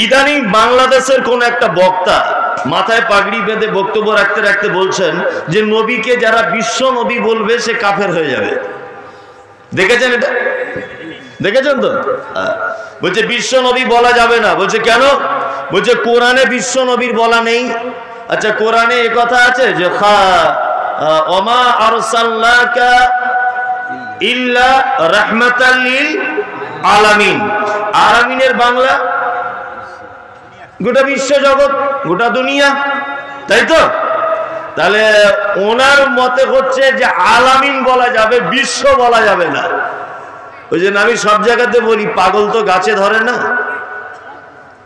ইদানিং বাংলাদেশের কোন একটা বক্তা মাথায় পাগড়ি বেঁধে বক্তব্য রাখতে রাখতে বলছেন যে নবীকে যারা বিশ্ব নবী বলবে সে কাফের হয়ে যাবে। দেখেছেন এটা? দেখেছেন তো? বলছে বিশ্ব নবী বলা যাবে না। বলছে কেন? বলছে কোরআনে বিশ্ব নবীর বলা নেই। আচ্ছা, কোরআনে এ কথা আছে যে ওমা আরসালনাকা ইল্লা রাহমাতাল লিল আলামিন। আলামিনের বাংলা গোটা বিশ্ব জগৎ, গোটা দুনিয়া, তাই তো? তাহলে ওনার মতে হচ্ছে যে আলামিন বলা যাবে, বিশ্ব বলা যাবে না। ওই যে আমি সব জায়গাতে বলি, পাগল তো গাছে ধরে না।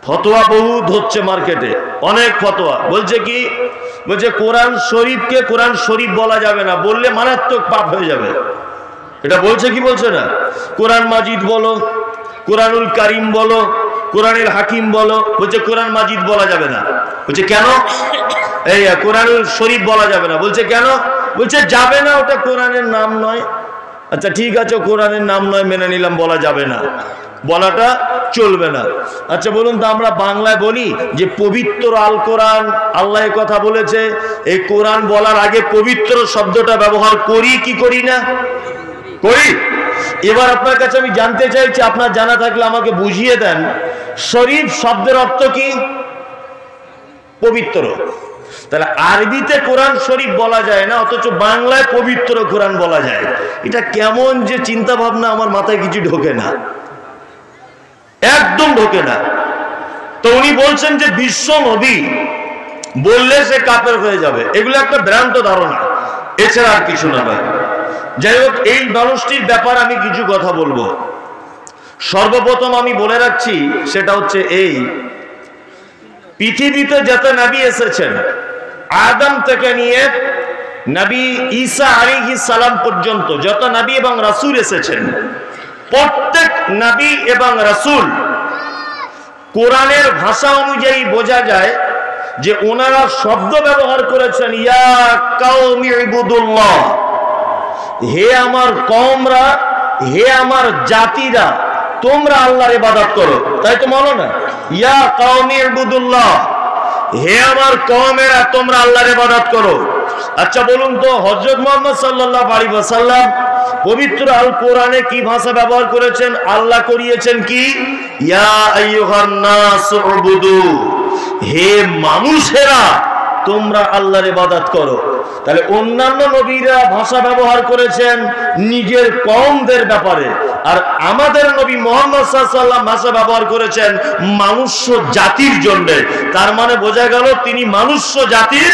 ফতোয়া বহুত হচ্ছে মার্কেটে, অনেক ফতোয়া। বলছে কি? বলছে কোরআন শরীফকে কোরআন শরীফ বলা যাবে না, বললে মারাত্মক পাপ হয়ে যাবে। এটা বলছে কি বলছে না? কোরআন মাজিদ বলো, কোরআনুল কারিম বলো, কোরআনুল হাকিম বলো। বলছে কোরআন মাজিদ বলা যাবে না। বলছে কেন? এই কোরআনুল শরীফ বলা যাবে না। বলছে কেন? বলছে যাবে না, ওটা কোরআনের নাম নয়। আচ্ছা ঠিক আছে, কোরআনের নাম নয়, মেনে নিলাম, বলা যাবে না, বলাটা চলবে না। আচ্ছা বলুন তো, আমরা বাংলায় বলি যে পবিত্র আল কোরআন, আল্লাহ কথা বলেছে, এই কোরআন বলার আগে পবিত্র শব্দটা ব্যবহার করি কি করি না? করি। এবার আপনার কাছে আমি জানতে চাইছি, আপনার জানা থাকলে আমাকে বুঝিয়ে দেন, শরীফ শব্দের অর্থ কি? পবিত্র। তাহলে আরবিতে কোরআন শরীফ বলা যায় না, অথচ বাংলায় পবিত্র কোরআন বলা যায়। এটা কেমন যে চিন্তা ভাবনা, আমার মাথায় কিছু ঢোকে না, একদম ঢোকে না। তো উনি বলছেন যে বিশ্ব নবী বললে সে কাফের হয়ে যাবে। এগুলো একটা ভ্রান্ত ধারণা, এছাড়া আর কিছু না ভাই। যাই হোক, এই মানুষটির ব্যাপার আমি কিছু কথা বলবো। সর্বপ্রথম আমি বলে রাখছি, সেটা হচ্ছে এই পৃথিবীতে যত নবী এসেছেন, আদম থেকে নিয়ে নবী ঈসা আলাইহিস সালাম পর্যন্ত যত নবী এবং রাসূল এসেছেন, প্রত্যেক নবী এবং রাসূল কোরআনের ভাষা অনুযায়ী বোঝা যায় যে ওনারা শব্দ ব্যবহার করেছেন ইয়া কাওমি ইবুদুল্লাহ, হে আমার কওমরা, হে আমার জাতিরা, তোমরা আল্লাহর ইবাদত করো। তাই তো বলো না, ইয়া কাওমি ইবুদুল্লাহ, হে আমার কওমেরা, তোমরা আল্লাহর ইবাদত করো। আচ্ছা বলুন তো, হযরত মুহাম্মদ সাল্লাল্লাহু আলাইহি ওয়াসাল্লাম পবিত্র আল কোরআনে কি ভাষা ব্যবহার করেছেন? আল্লাহ করিয়েছেন কি? ইয়া আইয়ুহান নাস উবুদু, হে মানুষেরা, তোমরা আল্লাহর ইবাদত করো। তাহলে অন্যান্য নবীরা ভাষা ব্যবহার করেছেন নিজের কওমদের ব্যাপারে, আর আমাদের নবী মুহাম্মদ সাল্লাল্লাহু আলাইহি ওয়াসাল্লাম ভাষা ব্যবহার করেছেন মানুষ্য জাতির জন্য। তার মানে বোঝা গেল তিনি মানুষ্য জাতির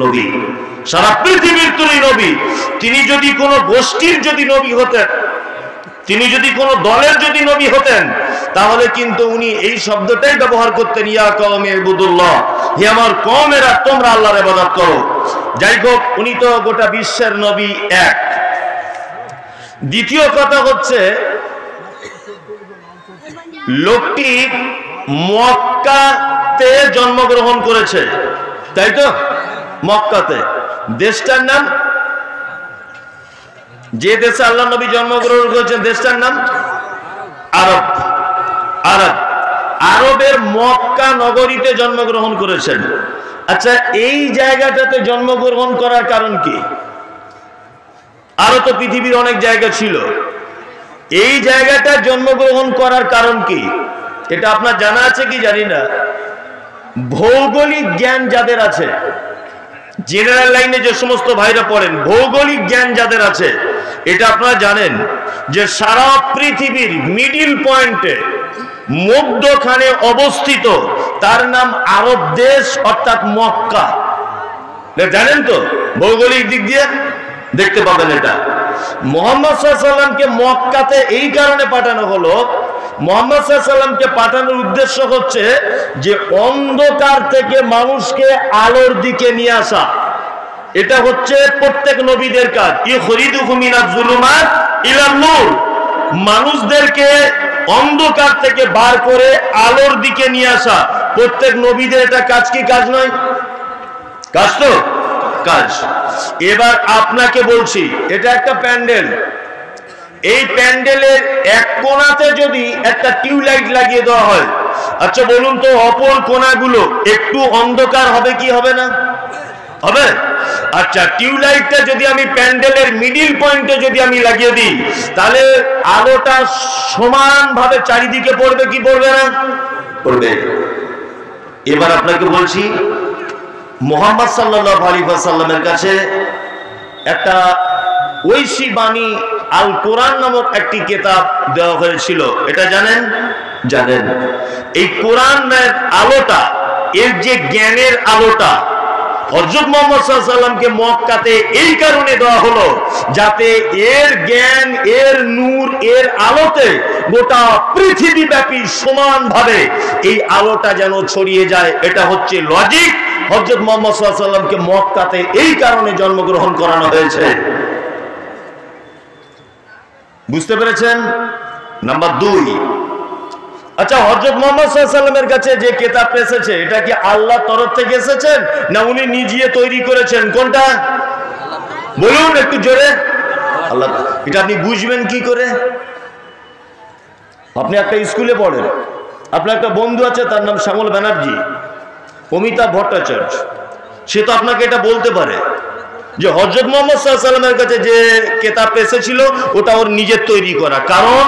নবী, সারা পৃথিবীর তিনি নবী। তিনি যদি কোনো গোষ্ঠীর যদি নবী হতেন, তিনি যদি কোনো দলের যদি নবী হতেন, তাহলে কিন্তু উনি এই শব্দটাই ব্যবহার করতেন, ইয়া কওমি ইবুদুল্লাহ, হে আমার কওমেরা, তোমরা আল্লাহর ইবাদত করো। যাই হোক, উনি তো গোটা বিশ্বের নবী এক। দ্বিতীয় কথা হচ্ছে, লোকটি মক্কাতে জন্মগ্রহণ করেছে, তাই তো? মক্কাতে, দেশটার নাম, যে দেশে আল্লাহ নবী জন্মগ্রহণ করেছেন, দেশটার নাম আরব। আরব, আরবের মক্কা নগরীতে জন্মগ্রহণ করেছেন। আচ্ছা, এই জায়গাটাতে জন্মগ্রহণ করার কারণ কি? আরো তো পৃথিবীর অনেক জায়গা ছিল, এই জায়গাটা জন্মগ্রহণ করার কারণ কি? এটা আপনার জানা আছে কি জানি না। ভৌগোলিক জ্ঞান যাদের আছে, জেনারেল লাইনে যে সমস্ত ভাইরা পড়েন, ভৌগোলিক জ্ঞান যাদের আছে, এটা আপনারা জানেন যে সারা পৃথিবীর মিডিল পয়েন্টে, মধ্যখানে অবস্থিত, তার নাম আরব দেশ, অর্থাৎ মক্কা। জানেন তো? ভৌগোলিক দিক দিয়ে দেখতে পাবেন এটা। মুহাম্মদ সাল্লাল্লাহু আলাইহি ওয়াসাল্লামকে মক্কাতে এই কারণে পাঠানো হলো, মুহাম্মদ সাল্লাল্লাহু আলাইহি ওয়াসাল্লামকে পাঠানোর উদ্দেশ্য হচ্ছে যে অন্ধকার থেকে মানুষকে আলোর দিকে নিয়ে আসা। এটা হচ্ছে প্রত্যেক নবীদের কাজ, ইখরিজুহুম মিনাজ যুলুমাত ইলান নূর, মানুষদেরকে অন্ধকার থেকে বার করে আলোর দিকে নিয়ে আসা। প্রত্যেক নবীদের এটা কাজ কি কাজ নয়? কাজ তো কাজ। এবার আপনাকে বলছি, এটা একটা প্যান্ডেল, এই প্যান্ডেলের এক কোণাতে যদি একটা টিউবলাইট লাগিয়ে দেওয়া হয়, আচ্ছা বলুন তো, অপর কোণাগুলো একটু অন্ধকার হবে কি হবে না? হবে। আচ্ছা, টিউবলাইটটা যদি আমি প্যান্ডেলের মিডিল পয়েন্টে যদি আমি লাগিয়ে দিই, তাহলে আলোটা সমানভাবে চারিদিকে পড়বে কি পড়বে না? পড়বে। এবার আপনাকে বলছি, মুহাম্মদ সাল্লাল্লাহু আলাইহি ওয়াসাল্লামের কাছে একটা ঐশী বাণী আল কোরআন নামক একটি কিতাব দেওয়া হয়েছিল, এটা জানেন? জানেন। এই কোরআনের আলোটা, এর যে জ্ঞানের আলোটা, হযরত মুহাম্মদ সাল্লাল্লাহু আলাইহি ওয়াসাল্লামকে মক্কাতে এই কারণে দেওয়া হলো যাতে এর জ্ঞান, এর নূর, এর আলোতে গোটা পৃথিবীব্যাপী সমানভাবে এই আলোটা যেন ছড়িয়ে যায়। এটা হচ্ছে লজিক। হযরত মুহাম্মদ সাল্লাল্লাহু আলাইহি ওয়াসাল্লামকে মক্কাতে এই কারণে জন্মগ্রহণ করানো হয়েছে। বুঝতে পেরেছেন? নাম্বার 2, আচ্ছা, হযরত মুহাম্মদ সাল্লাল্লাহু আলাইহি ওয়াসাল্লামের কাছে যে কিতাব এসেছে, এটা কি আল্লাহর তরফ থেকে এসেছেন না উনি নিজে তৈরি করেছেন? কোনটা বলুন একটু জোরে? আল্লাহ। এটা আপনি বুঝবেন কি করে? আপনি একটা স্কুলে পড়েন, আপনার একটা বন্ধু আছে, তার নাম শ্যামল ব্যানার্জি, অমিতাভ ভট্টাচার্য, সে তো আপনাকে এটা বলতে পারে যে হযরত মুহাম্মদ সাল্লাল্লাহু আলাইহি ওয়াসাল্লামের কাছে যে কিতাব এসেছিল ওটা ওর নিজের তৈরি করা। কারণ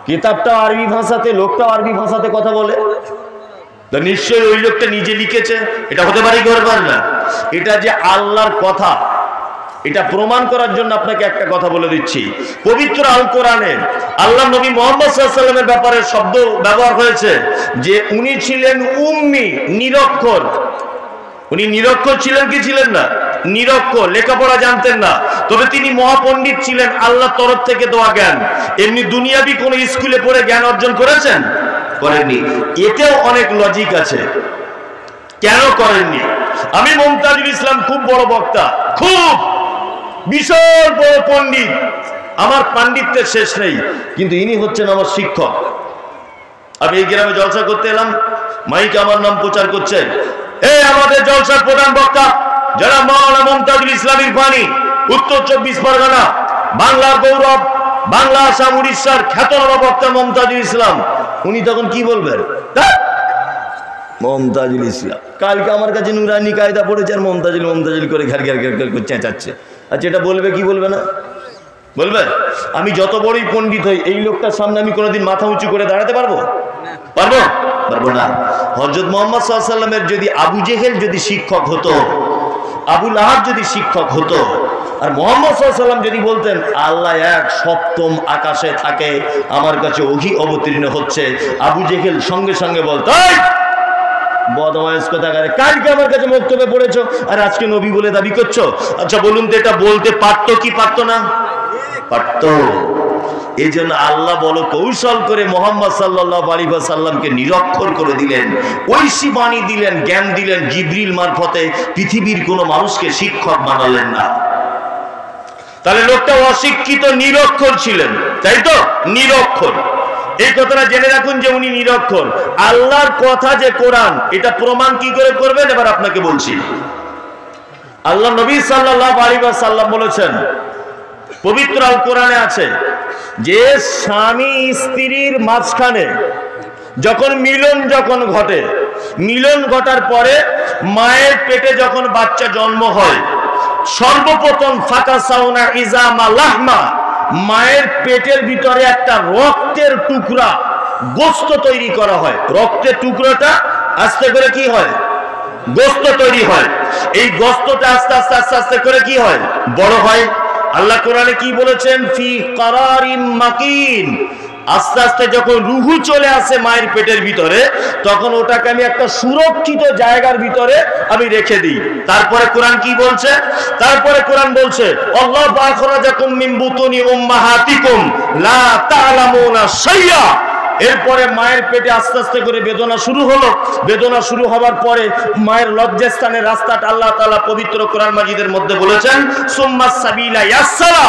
কিতাবটা আরবি ভাষাতে, লোকটাও আরবি ভাষাতে কথা বলে, তো নিশ্চয়ই ওই লোকটা নিজে লিখেছে। এটা হতে পারে কি হতে পারে না? এটা যে আল্লাহর কথা, এটা প্রমাণ করার জন্য আপনাকে একটা কথা বলে দিচ্ছি। পবিত্র আল কোরআনে আল্লাহ নবী মুহাম্মদ সাল্লাল্লাহু আলাইহি ওয়াসাল্লামের ব্যাপারে শব্দ ব্যবহার হয়েছে যে উনি ছিলেন উম্মি, নিরক্ষর। উনি নিরক্ষর ছিলেন কি ছিলেন না? নিরক্ষর, লেখাপড়া জানতেন না, তবে তিনি মহাপণ্ডিত ছিলেন, আল্লাহর তরফ থেকে দেওয়া জ্ঞান। এমনি দুনিয়াবি কোন স্কুলে পড়ে জ্ঞান অর্জন করেছেন? করেননি। এতেও অনেক লজিক আছে। কেন করেননি? আমি মুমতাজুল ইসলাম খুব বড় বক্তা, খুব বিশাল বড় পণ্ডিত, আমার পাণ্ডিত্যের শেষ নেই, কিন্তু ইনি হচ্ছেন আমার শিক্ষক। আমি এই গ্রামে জলসা করতে এলাম, মাইকে আমার নাম প্রচার করছে, এই আমাদের জলসার প্রধান বক্তা যারা মাওলানা মুমতাজুল ইসলাম ইরফানি, উত্তর 24 পরগনা, বাংলার গৌরব, বাংলা, আসাম, উড়িষ্যার খ্যাতনামা বক্তা মুমতাজুল ইসলাম। উনি তখন কি বলবেন? মুমতাজুল ইসলাম কালকে আমার কাছে নুরানি কায়দা পড়েছে আর মুমতাজুল মুমতাজুল করে ঘের ঘের ঘের ঘের করে চেঁচাচ্ছে। আচ্ছা, এটা বলবে কি বলবে না? বলবে। আমি যত বড়ই পণ্ডিত হই, এই লোকটার সামনে আমি কোনোদিন মাথা উঁচু করে দাঁড়াতে পারবো? পারবো? পারবো না। হযরত মুহাম্মদ সাল্লাল্লাহু আলাইহি ওয়াসাল্লামের যদি আবু জেহেল যদি শিক্ষক হতো, আবু লাহাব যদি শিক্ষক হতো, আর মুহাম্মদ সাল্লাল্লাহু আলাইহি ওয়াসাল্লাম যদি বলতেন আল্লাহ এক, সপ্তম আকাশে থাকে, আমার কাছে ওহী অবতীর্ণ হচ্ছে, আবু জেহেল সঙ্গে সঙ্গে বলতো, বদমাইশ কোথাকারে, কালকে আমার কাছে বক্তব্যে পড়েছো আর আজকে নবী বলে দাবি করছো। আচ্ছা বলুন তো, এটা বলতে পারতো কি পারতো না? পারতো। এই জন্য আল্লাহ বলো কৌশল করে মুহাম্মদ সাল্লাল্লাহু আলাইহি ওয়াসাল্লামকে নিরক্ষর করে দিলেন, ঐশী বাণী দিলেন, জ্ঞান দিলেন জিবরিল মারফতে, পৃথিবীর কোনো মানুষকে শিক্ষক বানালেন না। তাহলে লোকটা অশিক্ষিত, নিরক্ষর ছিলেন, তাই তো? নিরক্ষর। এই কথাটা জেনে রাখুন যে উনি নিরক্ষর। আল্লাহর কথা যে কোরআন, এটা প্রমাণ কি করে করবেন এবার আপনাকে বলছি। আল্লাহ নবী সাল্লাল্লাহু আলাইহি ওয়াসাল্লাম বলেছেন, পবিত্র আল কোরআনে আছে যে স্বামী স্ত্রীর মাঝখানে যখন মিলন ঘটে, মিলন ঘটার পরে মায়ের পেটে যখন বাচ্চা জন্ম হয়, সর্বপ্রথম ফাকাসাউনা ইজামা লাহমা, মায়ের পেটের ভিতরে একটা রক্তের টুকরা গোশত তৈরি করা হয়। রক্তের টুকরাটা আস্তে করে কি হয়? গোশত তৈরি হয়। এই গোশতটা আস্তে আস্তে আস্তে আস্তে করে কি হয়? বড় হয়। আল্লাহ কোরআনে কি বলেছেন? ফি কারারিম মাকিন। আস্তে আস্তে যখন রুহু চলে আসে মায়ের পেটের ভিতরে, তখন ওটাকে আমি একটা সুরক্ষিত জায়গার ভিতরে আমি রেখে দিই। তারপরে কোরআন কি বলছে? তারপরে কোরআন বলছে, আল্লাহু আখরাজাকুম মিন বুতুনি উম্মাহাতিকুম লা তা'লামুনা শাইয়া। এরপরে মায়ের পেটে আস্তে আস্তে করে বেদনা শুরু হলো। বেদনা শুরু হওয়ার পরে মায়ের লজ্জাস্থানের রাস্তাটা আল্লাহ তাআলা পবিত্র কোরআন মাজিদের মধ্যে বলেছেন, সুম্মাস সাবিলা ইয়াসসারা।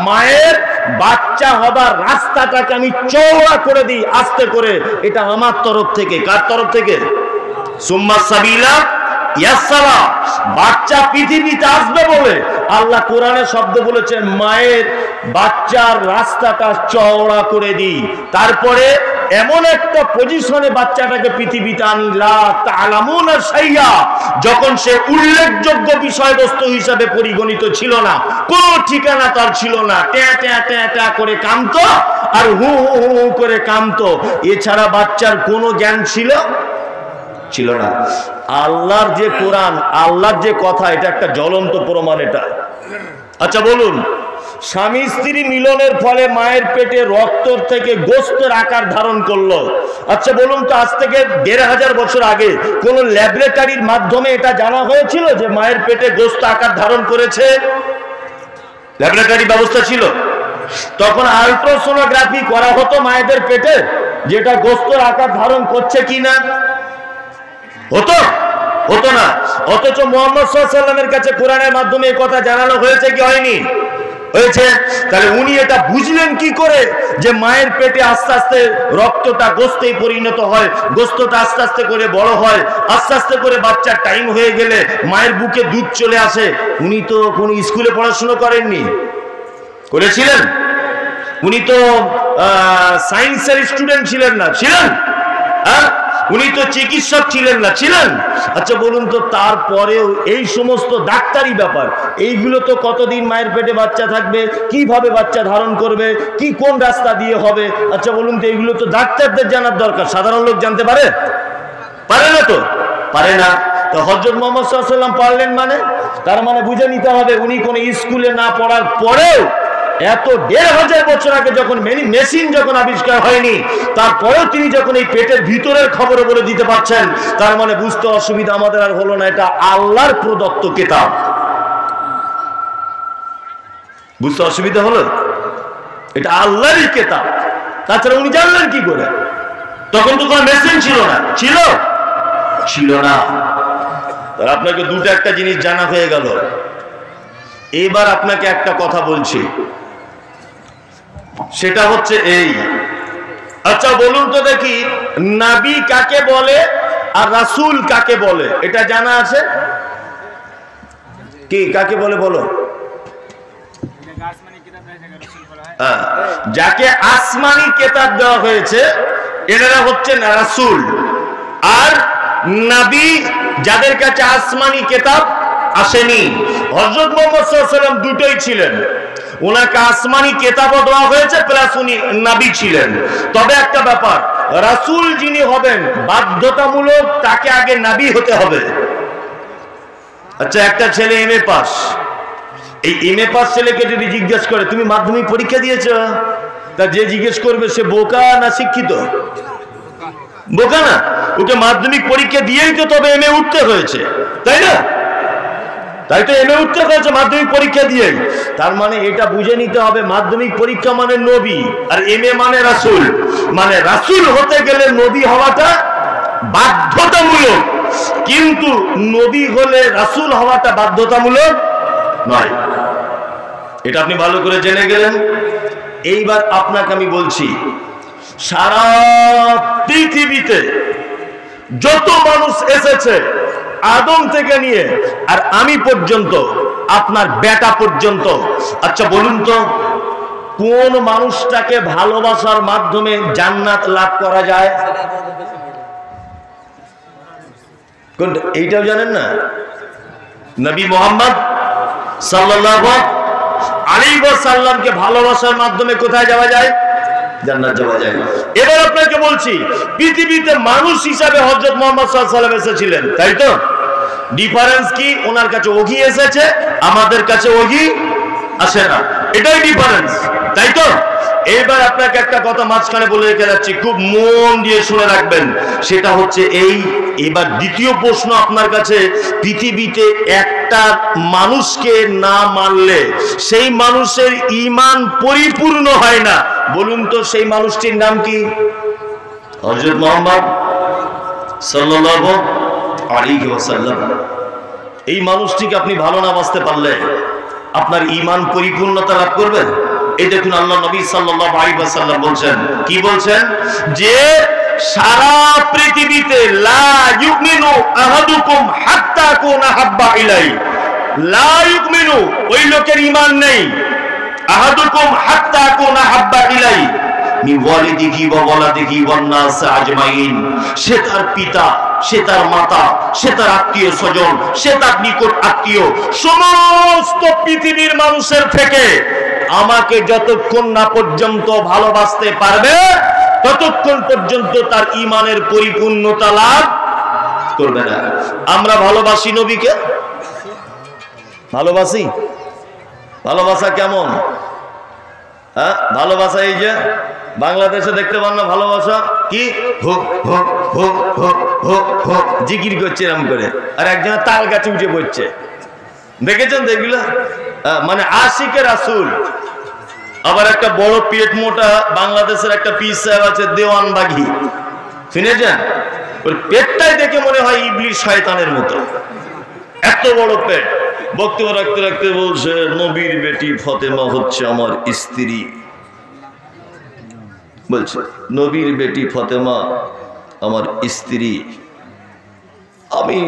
মায়ের বাচ্চা হবার রাস্তাটাকে আমি চওড়া করে দিই আস্তে করে। এটা আমার তরফ থেকে। কার তরফ থেকে? সুম্মাস সাবিলা ইয়াসসারা। বাচ্চা পৃথিবীতে আসবে বলে আল্লাহ কোরআনে শব্দ বলেছেন, মায়ের বাচ্চার রাস্তাটা চওড়া করে দিই। তারপরে এমন একটা পজিশনে বাচ্চাটাকে পৃথিবীতে আনলা তালামুনা শাইয়া, যখন সে উল্লেখযোগ্য বিষয়বস্তু হিসাবে পরিগণিত ছিল না, কোনো ঠিকানা তার ছিল না, ট্যা ট্যা ট্যা ট্যা করে কামতো আর হু হু হু করে কামতো, এছাড়া বাচ্চার কোনো জ্ঞান ছিল না। আল্লাহর যে কোরআন, আল্লাহর যে কথা, এটা একটা জ্বলন্ত প্রমাণ এটা। আচ্ছা বলুন, স্বামী স্ত্রী মিলনের ফলে মায়ের পেটে রক্ত থেকে গোস্তের আকার ধারণ করলো। আচ্ছা বলুন তো, আজ থেকে ১৫০০ বছর আগে কোন ল্যাবরেটরির মাধ্যমে এটা জানা হয়েছিল যে মায়ের পেটে গোস্ত আকার ধারণ করেছে? ল্যাবরেটরি ব্যবস্থা ছিল? তখন আল্ট্রাসোনোগ্রাফি করা হতো মায়েদের পেটে, যেটা গোস্তের আকার ধারণ করছে কিনা? হতো না। অথচ মুহাম্মদ সাল্লাল্লাহু আলাইহি ওয়াসাল্লামের কাছে কোরআনের মাধ্যমে এই কথা জানানো হয়েছে কি হয়নি? হয়েছে। তাহলে উনি এটা বুঝলেন কি করে যে মায়ের পেটে আস্তে আস্তে রক্তটা গোস্তে পরিণত হয়, গোস্তটা আস্তে আস্তে করে বড় হয়, আস্তে আস্তে করে বাচ্চার টাইম হয়ে গেলে মায়ের বুকে দুধ চলে আসে? উনি তো কোনো স্কুলে পড়াশোনা করেননি, করেছিলেন? উনি তো সায়েন্সের স্টুডেন্ট ছিলেন না, ছিলেন? উনি তো চিকিৎসক ছিলেন না, ছিলেন? আচ্ছা বলুন তো, তারপরেও এই সমস্ত ডাক্তারি ব্যাপার, এইগুলো তো কতদিন মায়ের পেটে বাচ্চা থাকবে, কিভাবে বাচ্চা ধারণ করবে, কি কোন রাস্তা দিয়ে হবে, আচ্ছা বলুন তো, এইগুলো তো ডাক্তারদের জানার দরকার। সাধারণ লোক জানতে পারে? পারে না তো, পারে না। তো হযরত মুহাম্মদ সাল্লাল্লাহু আলাইহি ওয়াসাল্লাম পারলেন মানে, তার মানে বুঝে নিতে হবে উনি কোন স্কুলে না পড়ার পরেও এত ১৫০০ বছর আগে যখন মেশিন যখন আবিষ্কার হয়নি, তারপরেও তিনি যখন এই পেটের ভিতরের খবর বলে দিতে পারছেন, তার মানে বুঝতে অসুবিধা আমাদের আর হলো না, এটা আল্লাহর প্রদত্ত কিতাব। বুঝতে অসুবিধা হলো? এটা আল্লাহরই কিতাব। তাছাড়া উনি জানলেন কি করে? তখন তো কোনো মেশিন ছিল না, ছিল না। তাহলে আপনাকে দুটো একটা জিনিস জানা হয়ে গেল। এবার আপনাকে একটা কথা বলছি, সেটা হচ্ছে এই, আচ্ছা বলুন তো দেখি, নবী কাকে বলে আর রাসূল কাকে বলে? এটা জানা আছে কি? কাকে বলে বলো? যাকে আসমানি কিতাব দেওয়া হয়েছে এনারা হচ্ছেন রাসূল, আর নবী যাদের কাছে আসমানি কিতাব আসেনি। হযরত মুহাম্মদ সাল্লাল্লাহু আলাইহি ওয়াসাল্লাম দুটোই ছিলেন, ওনাকে আসমানি কিতাবও দেওয়া হয়েছে, প্লাস উনি নবী ছিলেন। তবে একটা ব্যাপার, রাসূল যিনি হবেন বাধ্যতামূলক তাকে আগে নবী হতে হবে। আচ্ছা, একটা ছেলে এমএ পাস, এই এমএ পাস ছেলেকে যদি জিজ্ঞেস করে তুমি মাধ্যমিক পরীক্ষা দিয়েছো, তা যে জিজ্ঞেস করবে সে বোকা না শিক্ষিত? বোকা না? ওকে মাধ্যমিক পরীক্ষা দিয়েই তো তবে এমএ উঠতে হয়েছে, তাই না? তাই তো এমএ উঠতে হয়েছে মাধ্যমিক পরীক্ষা দিয়েই। তার মানে এটা বুঝে নিতে হবে, মাধ্যমিক পরীক্ষা মানে নবী, আর এমএ মানে রাসূল। মানে রাসূল হতে গেলে নবী হওয়াটা বাধ্যতামূলক, কিন্তু নবী হলে রাসূল হওয়াটা বাধ্যতামূলক নয়। এটা আপনি ভালো করে জেনে গেলেন। এইবার আপনাকে আমি বলছি, সারা পৃথিবীতে যত মানুষ এসেছে আদম থেকে নিয়ে আর আমি পর্যন্ত, আপনার বেটা পর্যন্ত, আচ্ছা বলুন তো কোন মানুষটাকে ভালোবাসার মাধ্যমে জান্নাত লাভ করা যায়? কোনটা? এইটাও জানেন না? নবী মুহাম্মদ সাল্লাল্লাহু আলাইহি ওয়াসাল্লামকে ভালোবাসার মাধ্যমে কোথায় যাওয়া যায়? জান্নাত যাওয়া যায়। এবার আপনাকে বলছি, পৃথিবীতে মানুষ হিসাবে হযরত মুহাম্মদ সাল্লাল্লাহু আলাইহি ওয়াসাল্লাম এসেছিলেন, তাই তো? ডিফারেন্স কি? ওনার কাছে ওহী এসেছে, আমাদের কাছে ওহী আসে না, এটাই ডিফারেন্স, তাই তো? এবার আপনাকে একটা কথা মাঝখানে বলে রেখে যাচ্ছি, খুব মন দিয়ে শুনে রাখবেন, সেটা হচ্ছে এই। এবার দ্বিতীয় প্রশ্ন আপনার কাছে, পৃথিবীতে একটা মানুষকে না মানলে সেই মানুষের ঈমান পরিপূর্ণ হয় না, বলুন তো সেই মানুষটির নাম কি? হযরত মুহাম্মদ সাল্লাল্লাহু আলাইহি ওয়াসাল্লাম। এই মানুষটিকে আপনি ভালো না বাসতে পারলে আপনার ঈমান পরিপূর্ণতা লাভ করবেন? এই দেখুন, আল্লাহ নবী সাল্লাল্লাহু আলাইহি ওয়াসাল্লাম বলছেন, কি বলছেন? যে সারা পৃথিবীতে লা ইউমিনু আহাদুকুম হাত্তা কুনা হাব্বা ইলাই, লা ইউমিনু ওই লোকের ঈমান নেই, আহাদুকুম হাত্তা কুনা হাব্বা ইলাই, মি ওয়ালিদিহি ওয়া ওয়ালাদিহি ওয়ান নাস আজমাইন। সে তার পিতা, সে তার মাতা, সে তার আত্মীয় স্বজন, সে তার নিকট আত্মীয়, সমস্ত পৃথিবীর মানুষের থেকে আমাকে যতক্ষণ না পর্যন্ত ভালোবাসতে পারবে ততক্ষণ পর্যন্ত তার ঈমানের পরিপূর্ণতা লাভ করবে না। আমরা ভালোবাসি নবীকে, ভালোবাসি। ভালোবাসা কেমন? হ্যাঁ, ভালোবাসা এই যে বাংলাদেশে দেখতে পান না, ভালোবাসা কি হো হো হো হো হো হো জিকির করছে এরকম করে, আর একজন তাল গাছে উঠে পড়ছে, দেখেছেন দেখগুলো? মানে আশিকে রাসূল। আবার একটা বড় পেট মোটা বাংলাদেশের একটা পীর সাহেব আছে, দেওয়ান বাঘি, শুনেছেন? ওর পেটটাই দেখে মনে হয় ইবলিস শয়তানের মতো, এত বড় পেট। বক্তব্য রাখতে রাখতে বলছে, নবীর বেটি ফাতেমা হচ্ছে আমার স্ত্রী। বলছে নবীর বেটি ফাতেমা আমার স্ত্রী, আমি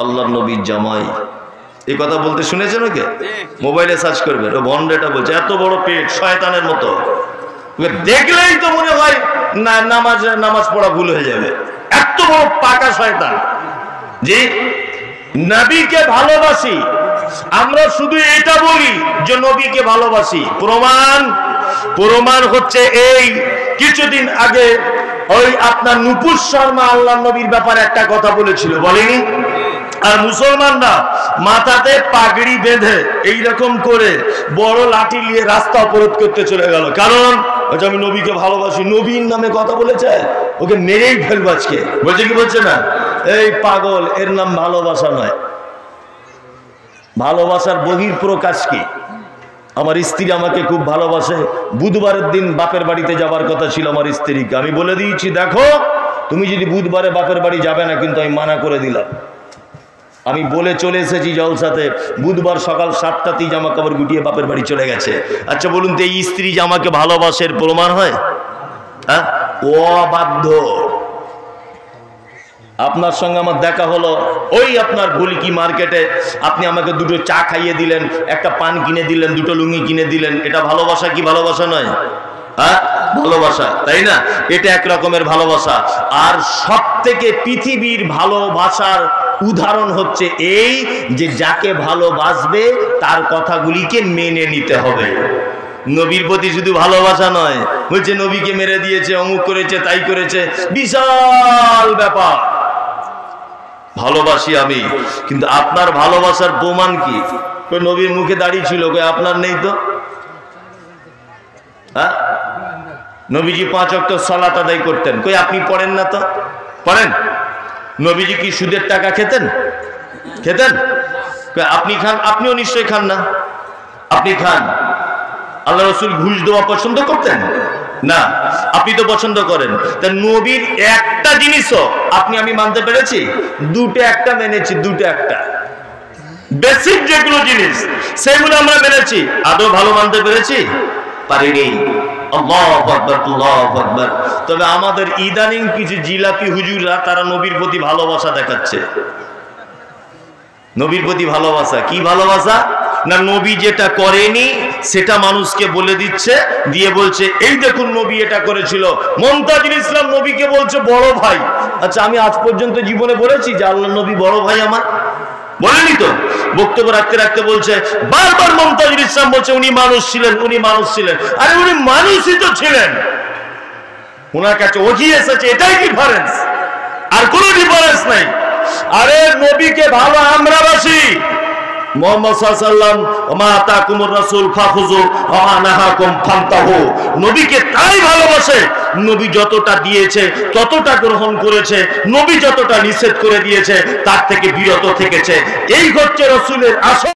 আল্লাহর নবীর জামাই। এই কথা বলতে শুনেছেন ওকে? মোবাইলে সার্চ করবেন, ও ভন্ডাটা বলছে, এত বড় পেট শয়তানের মতো, দেখলেই তো মনে হয় না নামাজ পড়া ভুল হয়ে যাবে, এত বড় পাকা শয়তান। জি, নবীকে ভালোবাসি আমরা, শুধু এটা বলি যে নবীকে ভালোবাসি। প্রমাণ হচ্ছে এই কিছুদিন আগে ওই আপনার নুপুর শর্মা আল্লাহ নবীর ব্যাপারে একটা কথা বলেছিল, বলেনি? আর মুসলমানরা মাথাতে পাগড়ি বেঁধে এইরকম করে বড় লাঠি নিয়ে রাস্তা অবরোধ করতে চলে গেল, কারণ আমি নবীকে ভালোবাসি, নবীর নামে কথা বলেছে, ওকে মেরেই ফেলবো আজকে। বলছে কি বলছে না? এই পাগল, এর নাম ভালোবাসা নয়। ভালোবাসার বহির প্রকাশ কি? আমার স্ত্রী আমাকে খুব ভালোবাসে, বুধবারের দিন বাপের বাড়িতে যাবার কথা ছিল আমার স্ত্রীকে, আমি বলে দিয়েছি দেখো তুমি যদি বুধবারে বাপের বাড়ি যাবে না, কিন্তু আমি মানা করে দিলাম। আমি বলে চলে এসেছি জলসাতে, বুধবার সকাল 7টাতেই জামা কাপড় গুটিয়ে বাপের বাড়ি চলে গেছে। আচ্ছা বলুন তো, এই স্ত্রী যে আমাকে ভালোবাসে এর প্রমাণ হয়? হ্যাঁ, অবাধ্য। আপনার সঙ্গে আমার দেখা হলো ওই আপনার গুলকি মার্কেটে, আপনি আমাকে দুটো চা খাইয়ে দিলেন, একটা পান কিনে দিলেন, দুটো লুঙ্গি কিনে দিলেন, এটা ভালোবাসা কি ভালোবাসা নয়? হ্যাঁ, ভালোবাসা, তাই না? এটা এক রকমের ভালোবাসা। আর সব থেকে পৃথিবীর ভালোবাসার উদাহরণ হচ্ছে এই যে যাকে ভালোবাসবে তার কথাগুলিকে মেনে নিতে হবে। নবীর প্রতি শুধু ভালোবাসা নয়, বলছে নবীকে মেরে দিয়েছে, অমুক করেছে, তাই করেছে, বিশাল ব্যাপার। ভালোবাসি আমি, কিন্তু আপনার ভালোবাসার প্রমাণ কি? নবীর মুখে দাঁড়িয়ে ছিল, আপনার নেই তো? হ্যাঁ, নবীজি 5 ওয়াক্ত সালাত আদায় করতেন, কই আপনি পড়েন না তো? পড়েন। নবীজি কি সুদের টাকা খেতেন? আপনি খান? আপনিও নিশ্চয়ই খান না। আপনি খান। আল্লাহ রাসূল ঘুষ দেওয়া পছন্দ করতেন না? আপনি তো পছন্দ করেন। তা নবীর একটা জিনিসও আপনি আমি মানতে পেরেছি? দুটো একটা মেনেছি, দুটো একটা বেসিক যেগুলো জিনিস সেগুলো আমরা মেনেছি, আদৌ ভালো মানতে পেরেছি? পারিনি। আল্লাহু আকবার, আল্লাহু আকবার। তবে আমাদের ইদানিং কিছু জিলাপি হুজুররা তারা নবীর প্রতি ভালোবাসা দেখাচ্ছে। নবীর প্রতি ভালোবাসা কি ভালোবাসা? না, নবী যেটা করেনি সেটা মানুষকে বলে দিচ্ছে, দিয়ে বলছে এই দেখুন নবী এটা করেছিল। মুমতাজুল ইসলাম নবীকে বলছে বড় ভাই। আচ্ছা, আমি আজ পর্যন্ত জীবনে বলেছি যে আল্লাহ নবী বড় ভাই আমার? বলেনি তো। বক্তব্য রাখতে রাখতে বলছে বারবার মুমতাজুল ইসলাম বলছে উনি মানুষ ছিলেন, উনি মানুষ ছিলেন। আরে উনি মানুষই তো ছিলেন, ওনার কাছে ওহী এসেছে, এটাই ডিফারেন্স, আর কোনো ডিফারেন্স নাই। আরে নবীকে ভালো আমরা বাসি। মুহাম্মদ সাল্লাল্লাহু আলাইহি ওয়াসাল্লাম মা আতাকুমুর রাসূল ফাখুযু ওয়া মা নাহাকুম ফান্তাহু, নবীকে তাই ভালোবাসে নবী যতটা দিয়েছে ততটা গ্রহণ করেছে, নবী যতটা নিষেধ করে দিয়েছে তার থেকে বিরত থেকেছে। এই হচ্ছে রাসূলের আসল